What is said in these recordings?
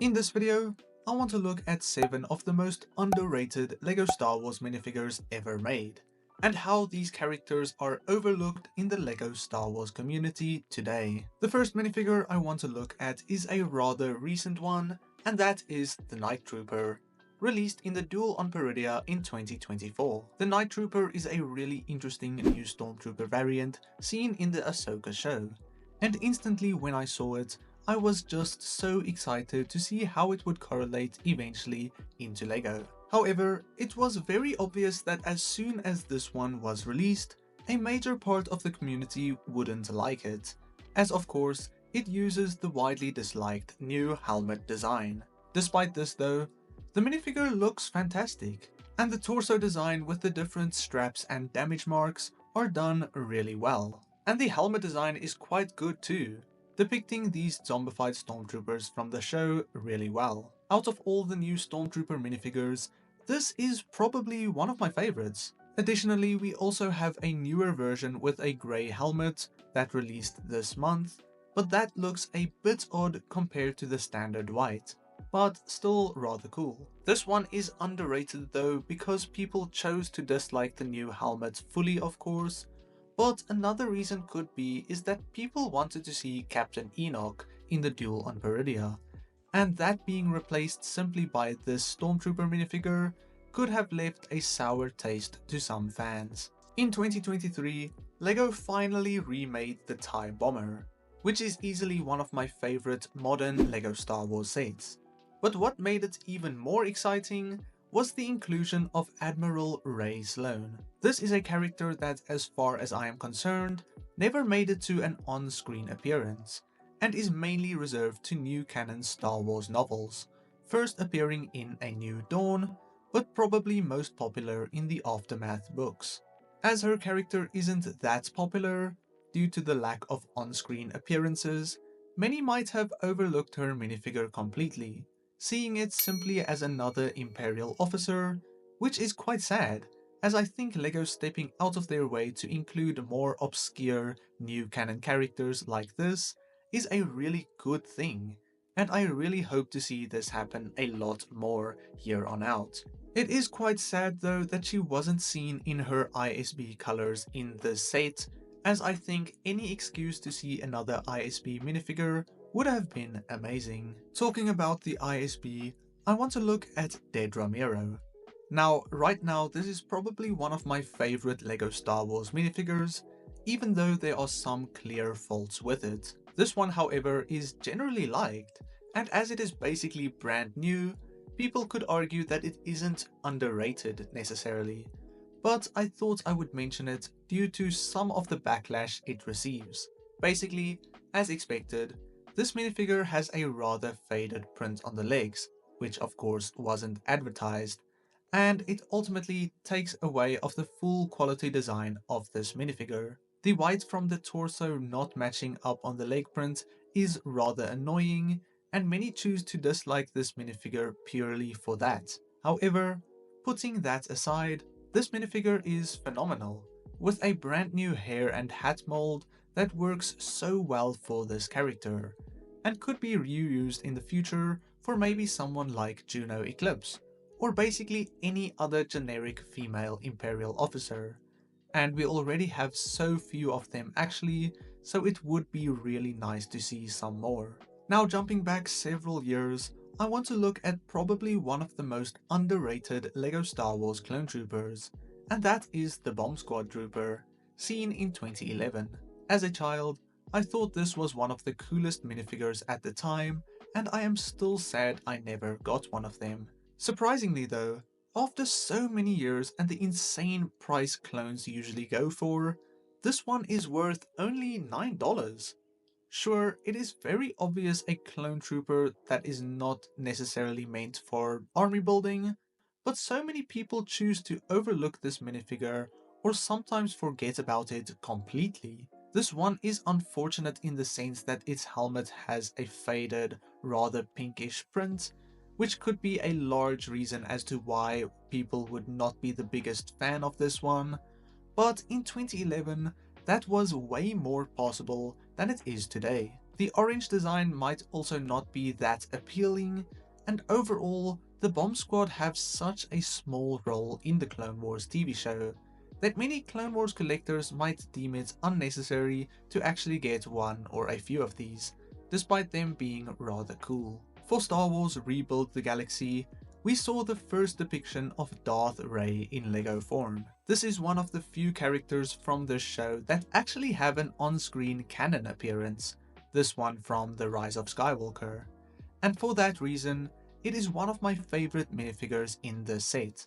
In this video, I want to look at 7 of the most underrated LEGO Star Wars minifigures ever made, and how these characters are overlooked in the LEGO Star Wars community today. The first minifigure I want to look at is a rather recent one, and that is the Night Trooper, released in the Duel on Peridia in 2024. The Night Trooper is a really interesting new Stormtrooper variant seen in the Ahsoka show, and instantly when I saw it, I was just so excited to see how it would correlate eventually into LEGO. However, it was very obvious that as soon as this one was released, a major part of the community wouldn't like it, as of course, it uses the widely disliked new helmet design. Despite this though, the minifigure looks fantastic, and the torso design with the different straps and damage marks are done really well. And the helmet design is quite good too, depicting these zombified stormtroopers from the show really well. Out of all the new stormtrooper minifigures, this is probably one of my favorites. Additionally, we also have a newer version with a grey helmet that released this month, but that looks a bit odd compared to the standard white, but still rather cool. This one is underrated though because people chose to dislike the new helmet fully, of course, but another reason could be is that people wanted to see Captain Enoch in the Duel on Peridia, and that being replaced simply by this Stormtrooper minifigure could have left a sour taste to some fans. In 2023, LEGO finally remade the TIE Bomber, which is easily one of my favorite modern LEGO Star Wars sets. But what made it even more exciting was the inclusion of Admiral Rey Sloane. This is a character that, as far as I am concerned, never made it to an on-screen appearance, and is mainly reserved to new canon Star Wars novels, first appearing in A New Dawn, but probably most popular in the Aftermath books. As her character isn't that popular, due to the lack of on-screen appearances, many might have overlooked her minifigure completely, seeing it simply as another Imperial officer, which is quite sad, as I think LEGO stepping out of their way to include more obscure new canon characters like this is a really good thing, and I really hope to see this happen a lot more here on out. It is quite sad though that she wasn't seen in her ISB colors in this set, as I think any excuse to see another ISB minifigure would have been amazing. Talking about the ISB, I want to look at Dead Ramiro. Now, right now, this is probably one of my favorite LEGO Star Wars minifigures, even though there are some clear faults with it. This one, however, is generally liked, and as it is basically brand new, people could argue that it isn't underrated necessarily, but I thought I would mention it due to some of the backlash it receives. Basically, as expected, this minifigure has a rather faded print on the legs, which of course wasn't advertised, and it ultimately takes away of the full quality design of this minifigure. The white from the torso not matching up on the leg print is rather annoying, and many choose to dislike this minifigure purely for that. However, putting that aside, this minifigure is phenomenal, with a brand new hair and hat mold that works so well for this character, and could be reused in the future for maybe someone like Juno Eclipse, or basically any other generic female Imperial officer. And we already have so few of them actually, so it would be really nice to see some more. Now jumping back several years, I want to look at probably one of the most underrated LEGO Star Wars clone troopers, and that is the Bomb Squad Trooper, seen in 2011. As a child, I thought this was one of the coolest minifigures at the time, and I am still sad I never got one of them. Surprisingly though, after so many years and the insane price clones usually go for, this one is worth only $9. Sure, it is very obvious a clone trooper that is not necessarily meant for army building, but so many people choose to overlook this minifigure or sometimes forget about it completely. This one is unfortunate in the sense that its helmet has a faded, rather pinkish print, which could be a large reason as to why people would not be the biggest fan of this one, but in 2011, that was way more possible than it is today. The orange design might also not be that appealing, and overall, the Bomb Squad have such a small role in the Clone Wars TV show that many Clone Wars collectors might deem it unnecessary to actually get one or a few of these, despite them being rather cool. For Star Wars Rebuild the Galaxy, we saw the first depiction of Darth Rey in Lego form. This is one of the few characters from this show that actually have an on-screen canon appearance, this one from The Rise of Skywalker. And for that reason, it is one of my favorite minifigures in the set,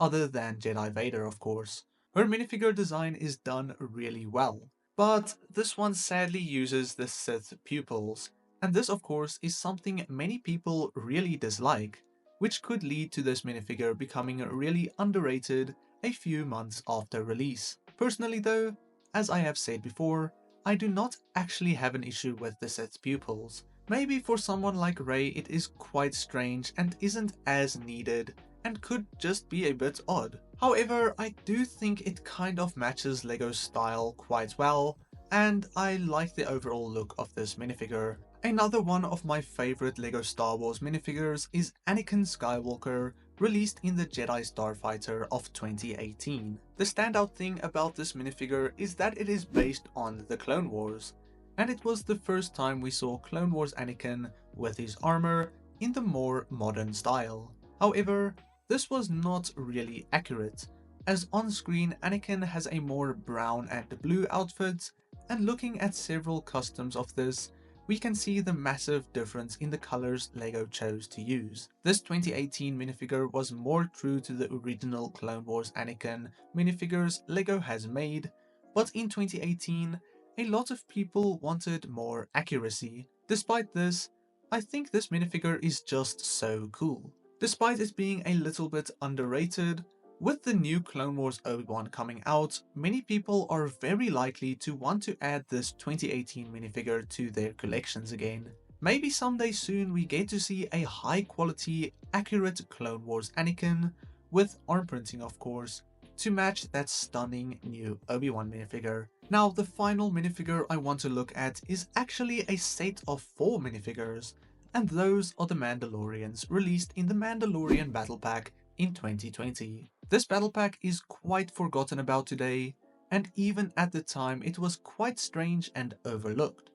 other than Jedi Vader of course. Her minifigure design is done really well, but this one sadly uses the Sith pupils, and this of course is something many people really dislike, which could lead to this minifigure becoming really underrated a few months after release. Personally though, as I have said before, I do not actually have an issue with the Sith pupils. Maybe for someone like Rey it is quite strange and isn't as needed and could just be a bit odd. However, I do think it kind of matches Lego's style quite well, and I like the overall look of this minifigure. Another one of my favorite Lego Star Wars minifigures is Anakin Skywalker, released in the Jedi Starfighter of 2018. The standout thing about this minifigure is that it is based on the Clone Wars, and it was the first time we saw Clone Wars Anakin with his armor in the more modern style. However, this was not really accurate, as on-screen Anakin has a more brown and blue outfit, and looking at several customs of this, we can see the massive difference in the colors Lego chose to use. This 2018 minifigure was more true to the original Clone Wars Anakin minifigures Lego has made, but in 2018, a lot of people wanted more accuracy. Despite this, I think this minifigure is just so cool. Despite it being a little bit underrated, with the new Clone Wars Obi-Wan coming out, many people are very likely to want to add this 2018 minifigure to their collections again. Maybe someday soon we get to see a high quality, accurate Clone Wars Anakin, with arm printing of course, to match that stunning new Obi-Wan minifigure. Now the final minifigure I want to look at is actually a set of 4 minifigures, and those are the Mandalorians released in the Mandalorian Battle Pack in 2020. This battle pack is quite forgotten about today, and even at the time it was quite strange and overlooked.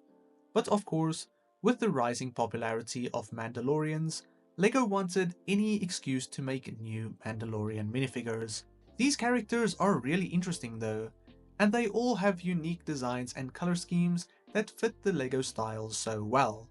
But of course, with the rising popularity of Mandalorians, Lego wanted any excuse to make new Mandalorian minifigures. These characters are really interesting though, and they all have unique designs and color schemes that fit the Lego style so well,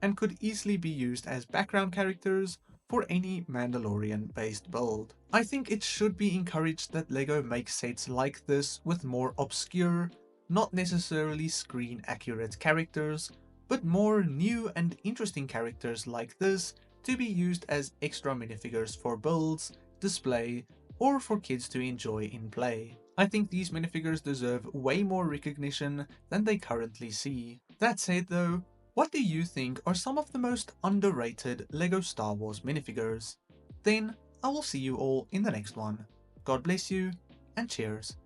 and could easily be used as background characters for any Mandalorian based build. I think it should be encouraged that Lego makes sets like this with more obscure, not necessarily screen accurate characters, but more new and interesting characters like this to be used as extra minifigures for builds, display, or for kids to enjoy in play. I think these minifigures deserve way more recognition than they currently see. That said though, what do you think are some of the most underrated Lego Star Wars minifigures? Then I will see you all in the next one. God bless you, and cheers.